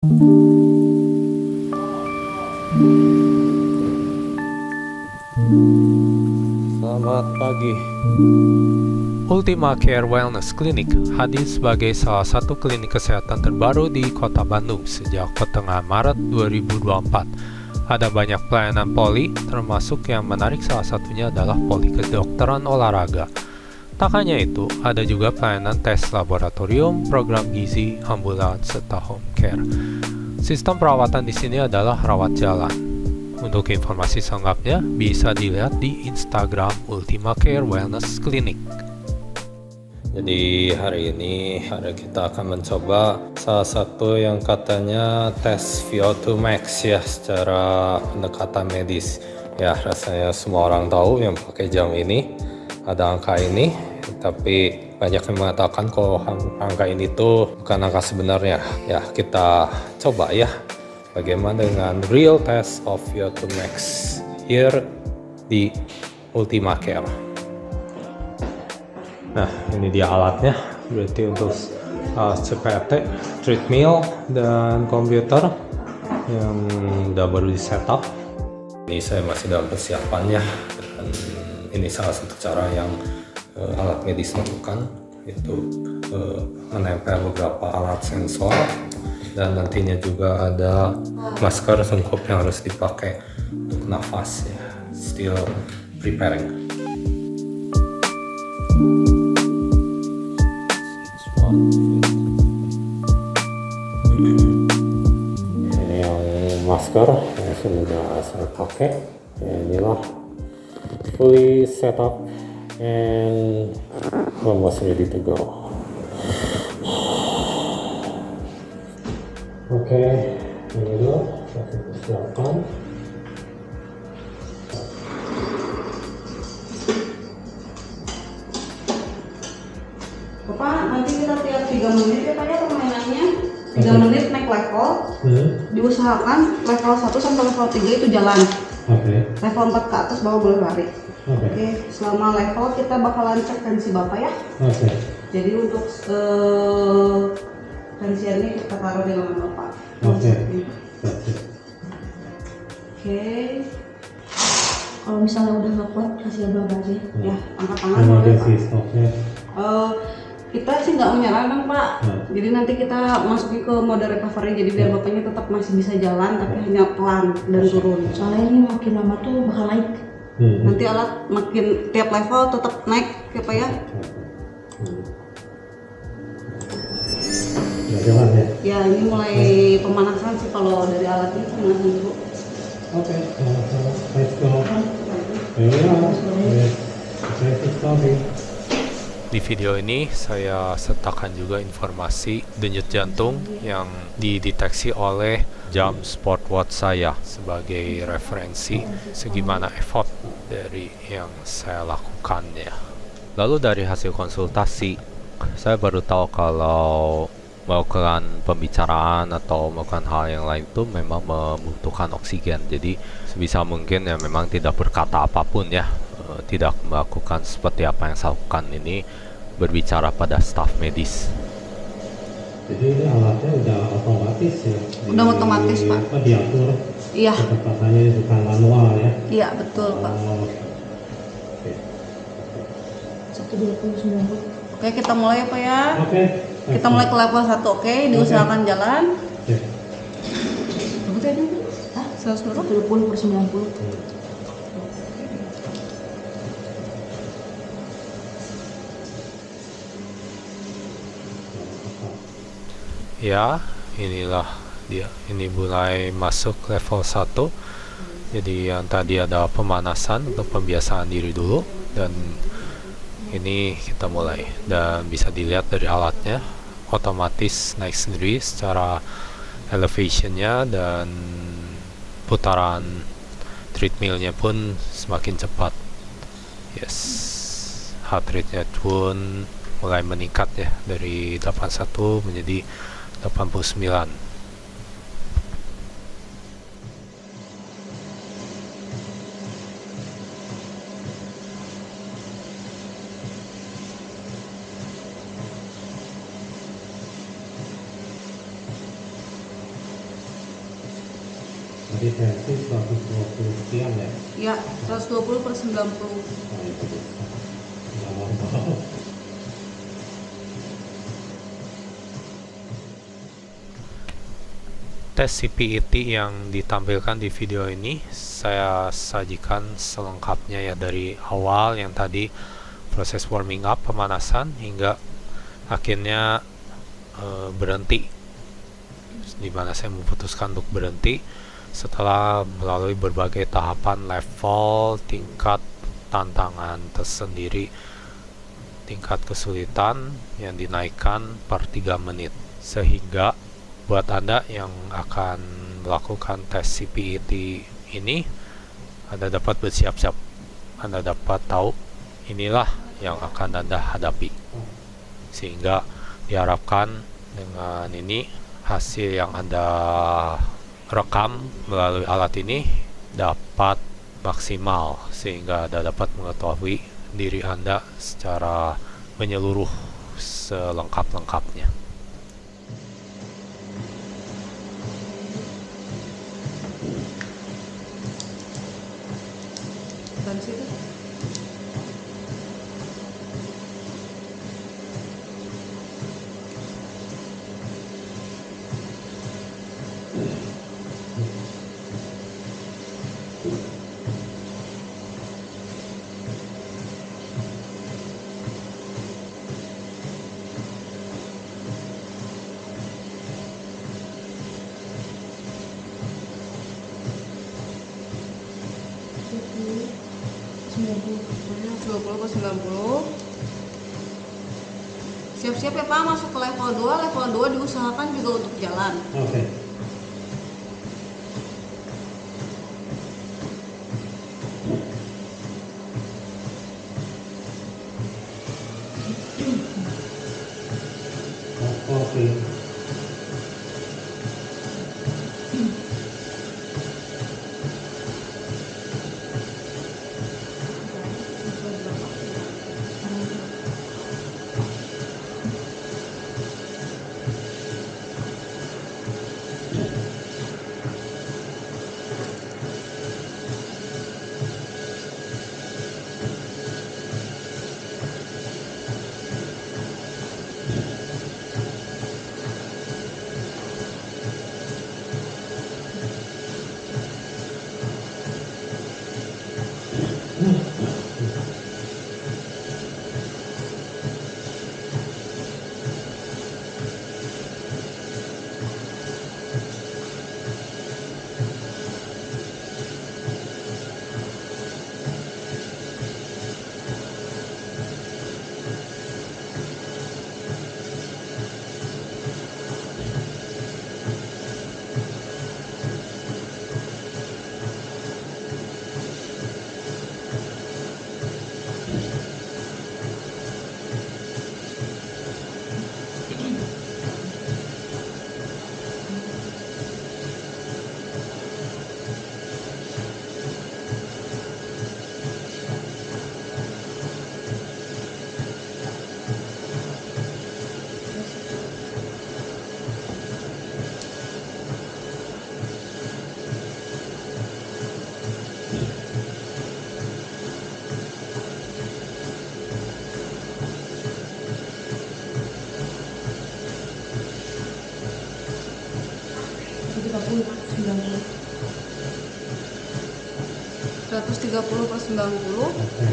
Selamat pagi. Ultima Care Wellness Clinic hadir sebagai salah satu klinik kesehatan terbaru di Kota Bandung sejak pertengahan Maret 2024. Ada banyak pelayanan poli, termasuk yang menarik salah satunya adalah poli kedokteran olahraga. Tak hanya itu, ada juga pelayanan tes laboratorium, program gizi, ambulans, serta home care. Sistem perawatan di sini adalah rawat jalan. Untuk informasi selengkapnya bisa dilihat di Instagram Ultima Care Wellness Clinic. Jadi hari ini kita akan mencoba salah satu yang katanya tes VO2 max ya secara pendekatan medis. Ya rasanya semua orang tahu yang pakai jam ini ada angka ini, tapi banyak yang mengatakan kalau angka ini tuh bukan angka sebenarnya. Ya kita coba ya. Bagaimana dengan real test of VO2 max here di Ultima Care. Nah, ini dia alatnya. Berarti untuk CPT, treadmill dan komputer yang udah baru di setup. Ini saya masih dalam persiapannya. Dan ini salah satu cara yang alat medis lakukan, yaitu menempel beberapa alat sensor. Dan nantinya juga ada masker sengkup yang harus dipakai untuk nafas ya. Still preparing. Ini yang masker yang sudah saya pakai. Ya, inilah fully set up and almost ready to go. Oke, ini dulu kita persiapkan. Bapak, nanti kita tiap 3 menit ya Pak ya permainannya. 3 menit naik level. Diusahakan level 1 sampai level 3 itu jalan. Level 4 ke atas baru boleh lari. Oke, selama level kita bakalan cek tensi Bapak ya. Jadi untuk tensinya kita taruh di lengan Bapak. Oke. Kalau misalnya udah nggak kuat kasih abang aja. Ya, angkat tangan boleh Pak. Kita sih nggak menyarankan Pak. Jadi nanti kita masukin ke mode recovery. Jadi biar Bapaknya tetap masih bisa jalan tapi hanya pelan dan turun. Soalnya ini makin lama tuh bakal naik. Nanti alat makin tiap level tetap naik ya Pak ya. Ya ini mulai pemanasan sih kalau dari alat ini pemanasan dulu. Oke, let's go. Di video ini saya sertakan juga informasi denyut jantung yang dideteksi oleh jam smartwatch saya sebagai referensi segimana effort dari yang saya lakukannya. Lalu dari hasil konsultasi, saya baru tahu kalau melakukan pembicaraan atau melakukan hal yang lain itu memang membutuhkan oksigen. Jadi sebisa mungkin ya memang tidak berkata apapun ya, tidak melakukan seperti apa yang saya lakukan ini, berbicara pada staf medis. Jadi ini alatnya udah otomatis ya? Udah otomatis Pak. Diatur? Iya. Kecepatannya bukan manual ya? Iya betul Pak. Oke. 120 90. Oke kita mulai ya Pak ya. Oke. Kita mulai ke level 1 oke. Diusahakan jalan. Oke. Berapa tadi? 120/90. Ya, inilah dia. Ini mulai masuk level 1. Jadi yang tadi ada pemanasan untuk pembiasaan diri dulu, dan ini kita mulai. Dan bisa dilihat dari alatnya otomatis naik sendiri secara elevationnya, dan putaran treadmillnya pun semakin cepat. Yes, heart rate-nya pun mulai meningkat ya, dari 81 menjadi 89. Jadi tensi 120 sekian ya? Ya, 120 per 90. Nah itu bisa. Nggak normal. Tes CPET yang ditampilkan di video ini saya sajikan selengkapnya ya, dari awal yang tadi proses warming up, pemanasan, hingga akhirnya berhenti, di mana saya memutuskan untuk berhenti setelah melalui berbagai tahapan, level, tingkat tantangan tersendiri, tingkat kesulitan yang dinaikkan per 3 menit. Sehingga buat Anda yang akan melakukan tes CPET ini, Anda dapat bersiap-siap, Anda dapat tahu inilah yang akan Anda hadapi, sehingga diharapkan dengan ini hasil yang Anda rekam melalui alat ini dapat maksimal, sehingga Anda dapat mengetahui diri Anda secara menyeluruh selengkap-lengkapnya. Dan situ. Pokoknya 20 per 90. Siap-siap ya Pak, masuk ke level 2. Level 2 diusahakan juga untuk jalan. Oke. Oke. Seratus 130 per 90. Oke.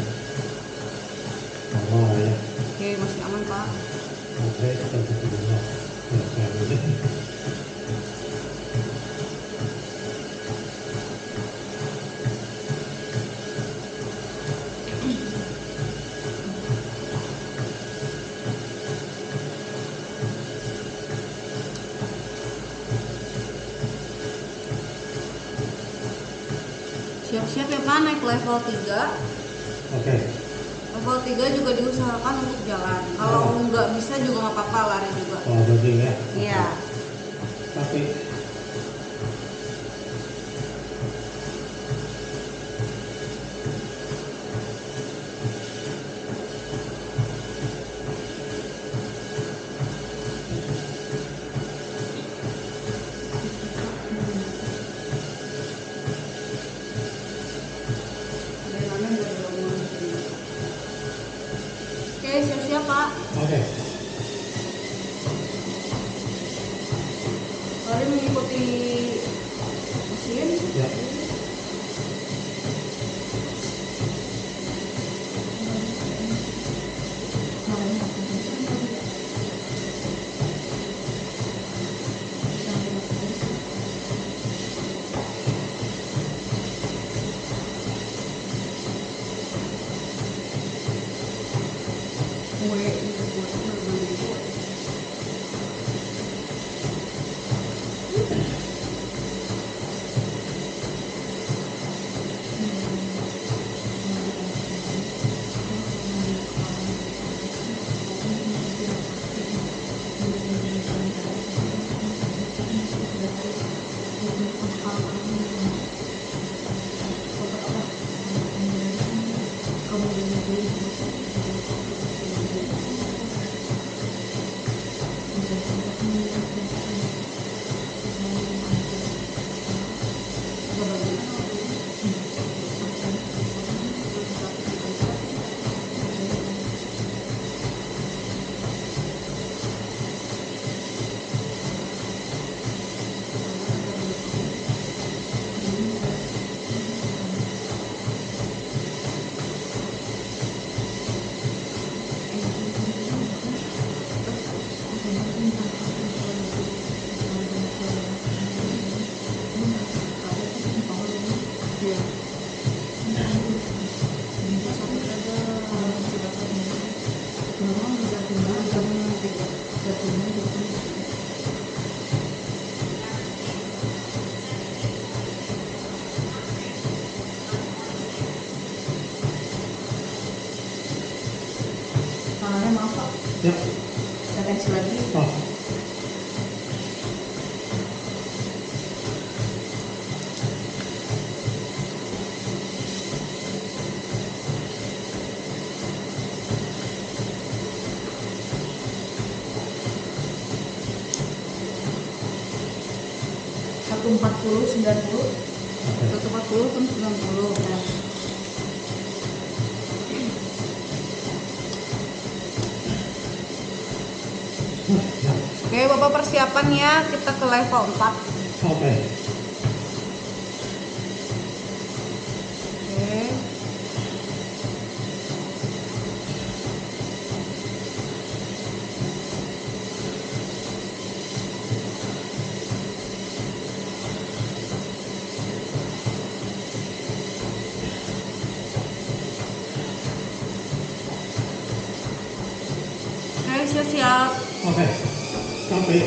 Normal ya. Oke, masih aman Pak. Oke, kita tutup dulu. Oke. Siap-siap ya Pak, naik level 3. Oke. Level 3 juga diusahakan untuk jalan. Kalau nggak bisa juga nggak apa-apa, lari juga. Oh, jogging ya. Iya. Tapi Oke. Mari mengikuti mesin. Ya. Tangannya maaf Pak, Ya. saya tensi lagi. Oh. Satu 40 90. Oke. 140 dan 90 ya. Ya. Oke Bapak persiapan ya, kita ke level 4. Oke. Oke. Oke, siap-siap. Oke. Sampai.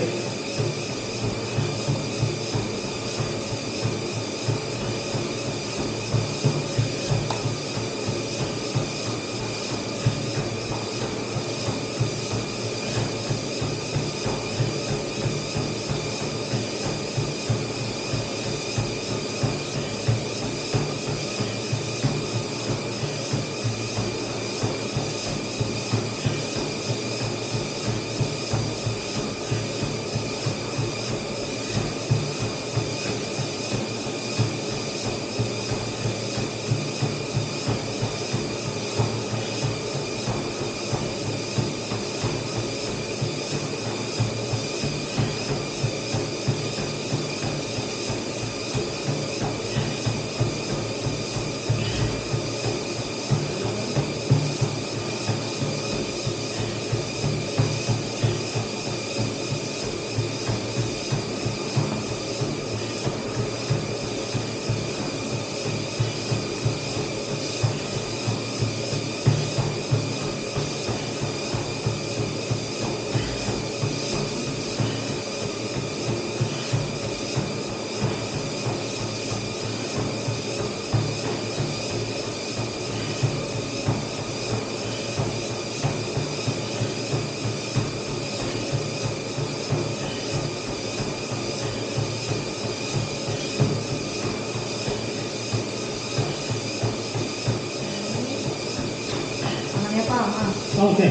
Tangannya Pak, aman. Oke.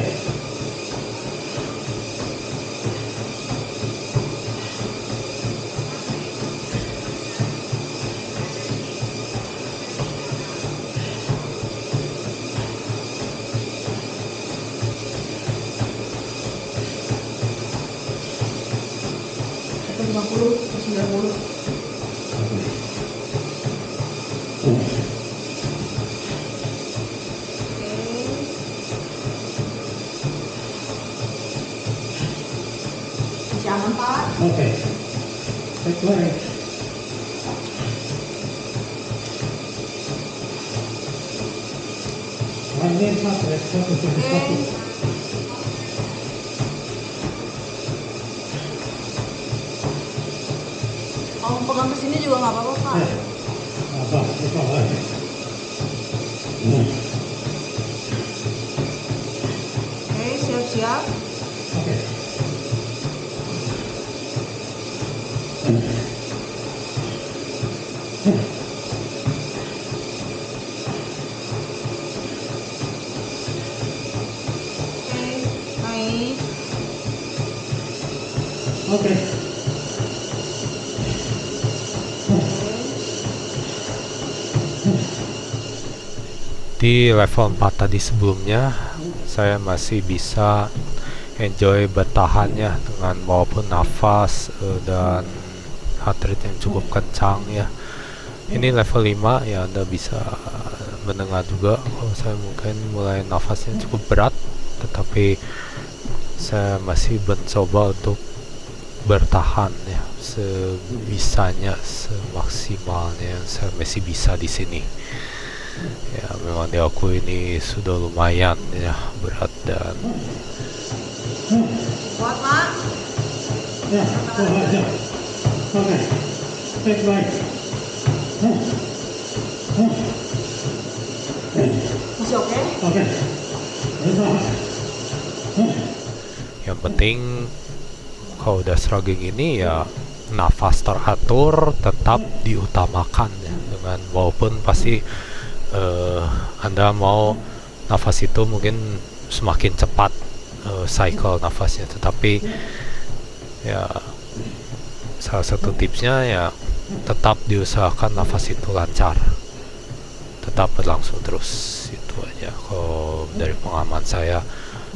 50 atau 90. Masih aman Pak? Oke. Baik. Ini satu. Kalau pegang kesini juga nggak apa-apa Pak. Apa? Itu lagi. Oke, siap-siap. Oke. Oke, naik. Oke. Di level 4 tadi sebelumnya saya masih bisa enjoy bertahannya dengan walaupun nafas dan heart rate yang cukup kencang ya. Ini level 5 ya, Anda bisa mendengar juga kalau saya mungkin mulai nafasnya cukup berat, tetapi saya masih mencoba untuk bertahan ya sebisanya, semaksimalnya yang saya masih bisa di sini. Ya memang di aku ini sudah lumayan ya berat dan Kuat Pak. Ya, aja. Oke. Baik. Masih oke? Oke. yang penting kalau udah struggling ini ya nafas teratur tetap diutamakan ya, dengan walaupun pasti Anda mau nafas itu mungkin semakin cepat cycle nafasnya, tetapi ya salah satu tipsnya ya tetap diusahakan nafas itu lancar, tetap berlangsung terus. Itu aja kalau dari pengalaman saya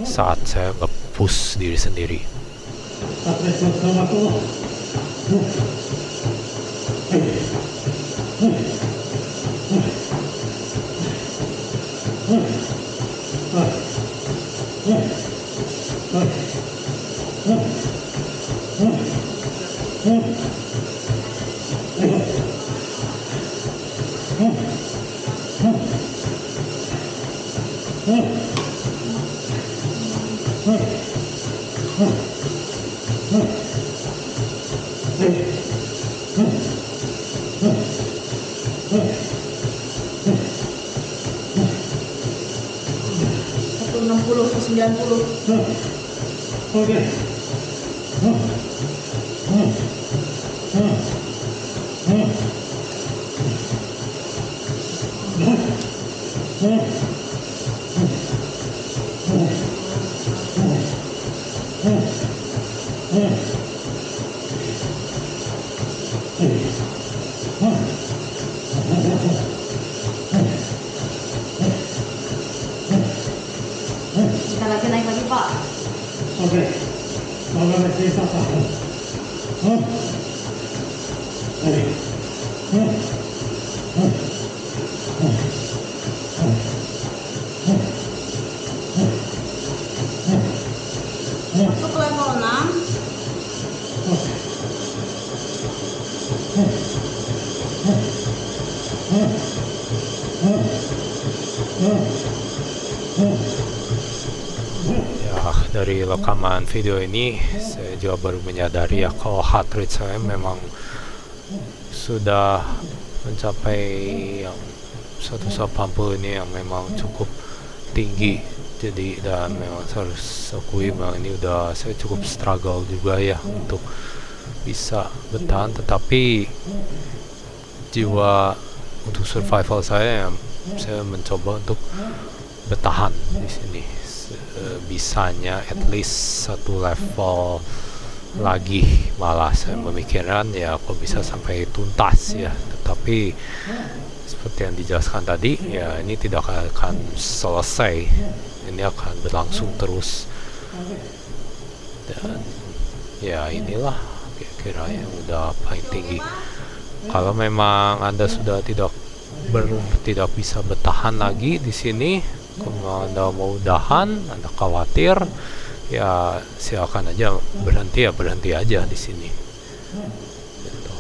saat saya nge-push diri sendiri. Satu 60 ke 90. Oke. Kita lagi naik lagi Pak. Oke. Mama masih tahan. Masuk level 6. Ya dari rekaman video ini saya juga baru menyadari ya kalau heart rate saya memang sudah mencapai yang 180 ini yang memang cukup tinggi. Jadi dan memang saya harus akui memang ini udah saya cukup struggle juga ya untuk bisa bertahan, tetapi jiwa untuk survival saya mencoba untuk bertahan di sini bisanya at least satu level lagi, malah saya memikirkan ya kok bisa sampai tuntas ya, tetapi seperti yang dijelaskan tadi ya ini tidak akan selesai, ini akan berlangsung terus dan ya inilah kira-kira yang udah paling tinggi. Kalau memang Anda sudah tidak bisa bertahan lagi di sini, kalau Anda mau udahan, Anda khawatir, ya silakan aja berhenti aja di sini. Gitu.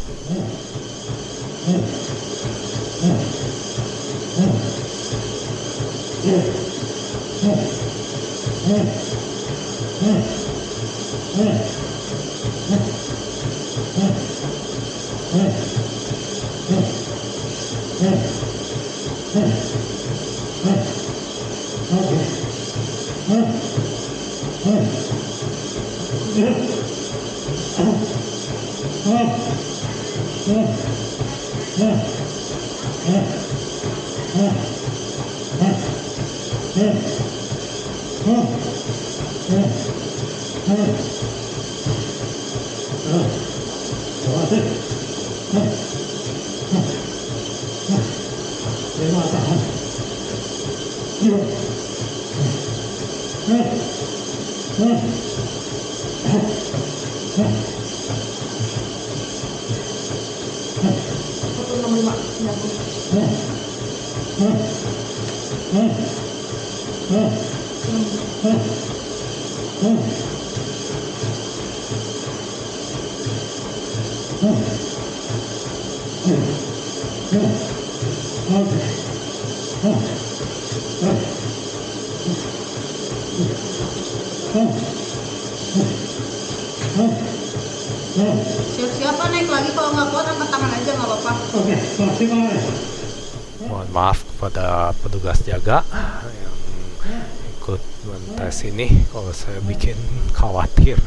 Siap-siap naik lagi, kalau nggak kuat angkat tangan aja nggak apa-apa. Oke, maksimal ya. Mohon maaf kepada petugas jaga yang ikut mentes ini kalau saya bikin khawatir.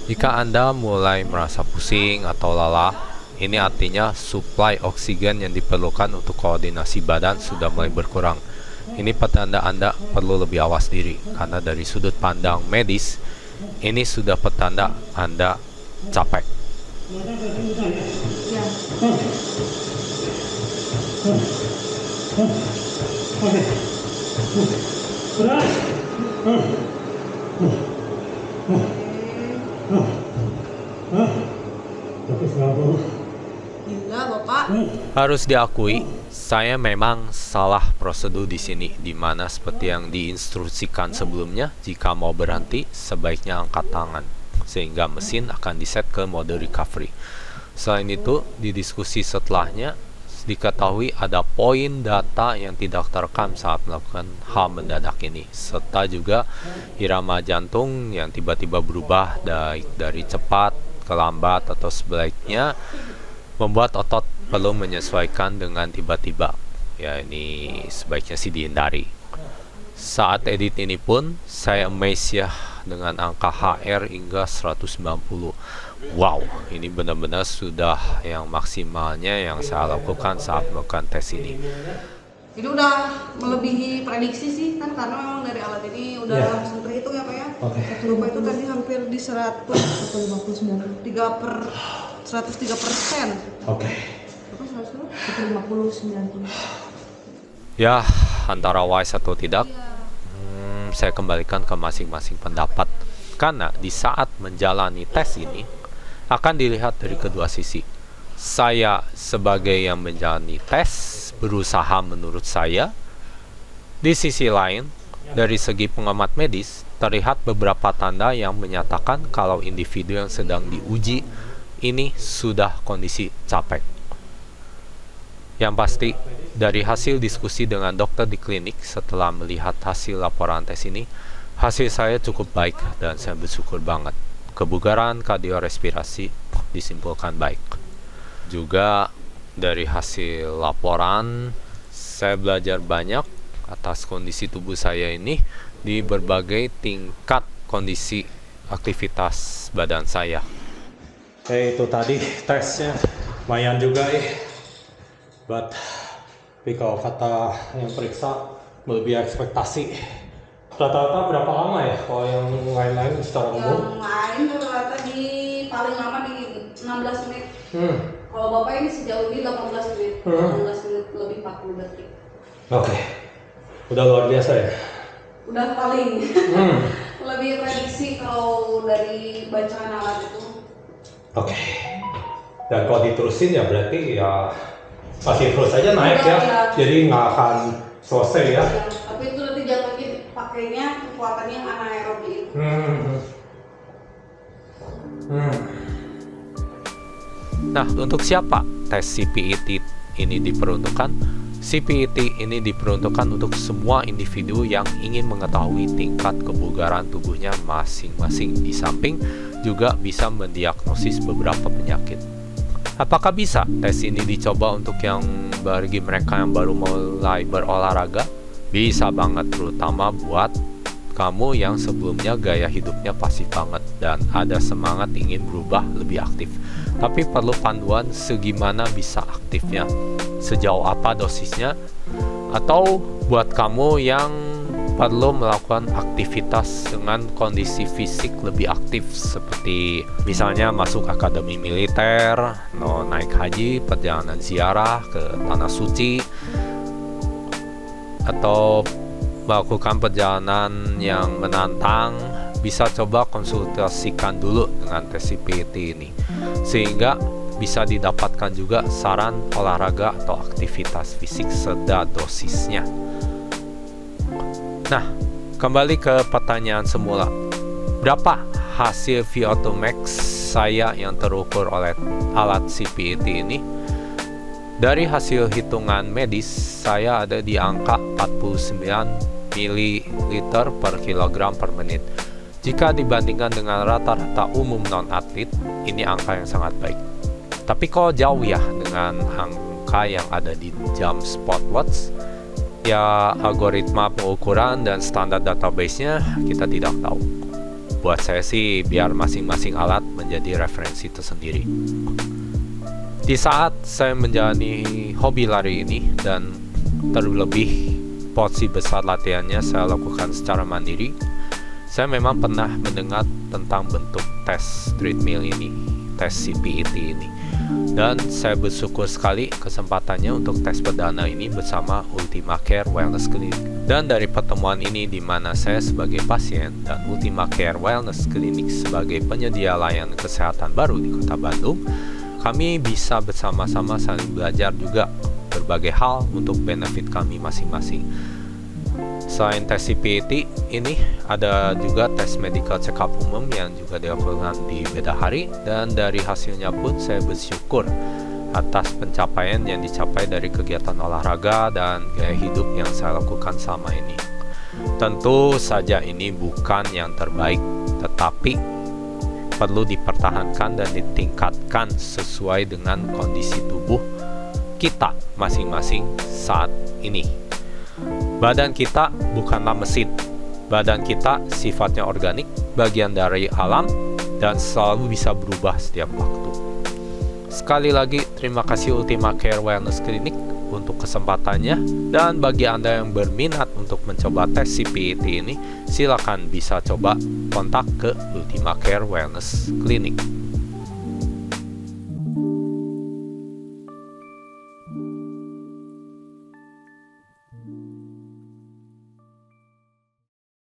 Jika Anda mulai merasa pusing atau lelah, ini artinya suplai oksigen yang diperlukan untuk koordinasi badan sudah mulai berkurang. Ini petanda Anda perlu lebih awas diri, karena dari sudut pandang medis, ini sudah petanda Anda capek. Ya. Gila, Bapak. Harus diakui, saya memang salah prosedur di sini, di mana seperti yang diinstruksikan sebelumnya, jika mau berhenti, sebaiknya angkat tangan, sehingga mesin akan diset ke mode recovery. Selain itu, di diskusi setelahnya, diketahui ada poin data yang tidak terekam saat melakukan hal mendadak ini, serta juga irama jantung yang tiba-tiba berubah dari cepat ke lambat atau sebaliknya, membuat otot perlu menyesuaikan dengan tiba-tiba. Ya, ini sebaiknya sih dihindari. Saat edit ini pun saya amazed ya dengan angka HR hingga 190. Wow, ini benar-benar sudah yang maksimalnya yang saya lakukan saat melakukan tes ini. Ini udah melebihi prediksi sih kan, karena memang dari alat ini udah langsung terhitung ya Pak ya. Oke. Bapak itu tadi hampir di 159, 103%. Oke. Apa 159? Ya, antara wise atau tidak, saya kembalikan ke masing-masing pendapat. Karena di saat menjalani tes ini, akan dilihat dari kedua sisi. Saya sebagai yang menjalani tes, berusaha menurut saya. Di sisi lain, dari segi pengamat medis, terlihat beberapa tanda yang menyatakan kalau individu yang sedang diuji ini sudah kondisi capek. Yang pasti, dari hasil diskusi dengan dokter di klinik setelah melihat hasil laporan tes ini, hasil saya cukup baik dan saya bersyukur banget. Kebugaran kardiorespirasi disimpulkan baik. Juga dari hasil laporan, saya belajar banyak atas kondisi tubuh saya ini di berbagai tingkat kondisi aktivitas badan saya. Itu tadi tesnya lumayan juga tapi kalau kata yang periksa melebihi ekspektasi. Rata-rata berapa lama ya kalau yang lain-lain secara umum? Yang lain rata-rata di paling lama di 16 menit. Kalau Bapak ini sejauh ini 18 menit. 18 menit lebih 40 detik. Oke. Udah luar biasa ya. udah paling lebih prediksi kalau dari bacaan alat itu. Oke. Dan kalau diterusin ya berarti ya masih terus aja naik ya. Iya. Jadi nggak akan selesai ya. Ya, tapi itu nanti jatuhnya pakainya kekuatannya yang anaerobik itu. Nah, untuk siapa tes CPET ini diperuntukkan? CPET ini diperuntukkan untuk semua individu yang ingin mengetahui tingkat kebugaran tubuhnya masing-masing. Di samping juga bisa mendiagnosis beberapa penyakit. Apakah bisa tes ini dicoba untuk bagi mereka yang baru mulai berolahraga? Bisa banget, terutama buat kamu yang sebelumnya gaya hidupnya pasif banget dan ada semangat ingin berubah lebih aktif. Tapi perlu panduan segimana bisa aktifnya, sejauh apa dosisnya, atau buat kamu yang perlu melakukan aktivitas dengan kondisi fisik lebih aktif seperti misalnya masuk akademi militer, naik haji, perjalanan ziarah ke tanah suci, atau melakukan perjalanan yang menantang, bisa coba konsultasikan dulu dengan tes CPET ini sehingga bisa didapatkan juga saran olahraga atau aktivitas fisik serta dosisnya. Nah, kembali ke pertanyaan semula. Berapa hasil VO2 max saya yang terukur oleh alat CPET ini? Dari hasil hitungan medis, saya ada di angka 49 ml per kilogram per menit. Jika dibandingkan dengan rata-rata umum non-atlet, ini angka yang sangat baik. Tapi kalau jauh ya dengan angka yang ada di jam Sportwatch, ya algoritma pengukuran dan standar database-nya kita tidak tahu. Buat saya sih biar masing-masing alat menjadi referensi tersendiri. Di saat saya menjalani hobi lari ini dan terlebih porsi besar latihannya saya lakukan secara mandiri, saya memang pernah mendengar tentang bentuk tes treadmill ini, tes CPET ini. Dan saya bersyukur sekali kesempatannya untuk tes perdana ini bersama Ultima Care Wellness Clinic. Dan dari pertemuan ini di mana saya sebagai pasien dan Ultima Care Wellness Clinic sebagai penyedia layanan kesehatan baru di Kota Bandung, kami bisa bersama-sama saling belajar juga berbagai hal untuk benefit kami masing-masing. Selain tes CPET ini, ada juga tes medical check-up umum yang juga dilakukan di beda hari, dan dari hasilnya pun saya bersyukur atas pencapaian yang dicapai dari kegiatan olahraga dan gaya hidup yang saya lakukan selama ini. Tentu saja ini bukan yang terbaik, tetapi perlu dipertahankan dan ditingkatkan sesuai dengan kondisi tubuh kita masing-masing saat ini. Badan kita bukanlah mesin. Badan kita sifatnya organik, bagian dari alam, dan selalu bisa berubah setiap waktu. Sekali lagi, terima kasih Ultima Care Wellness Clinic untuk kesempatannya. Dan bagi Anda yang berminat untuk mencoba tes CPET ini, silakan bisa coba kontak ke Ultima Care Wellness Clinic.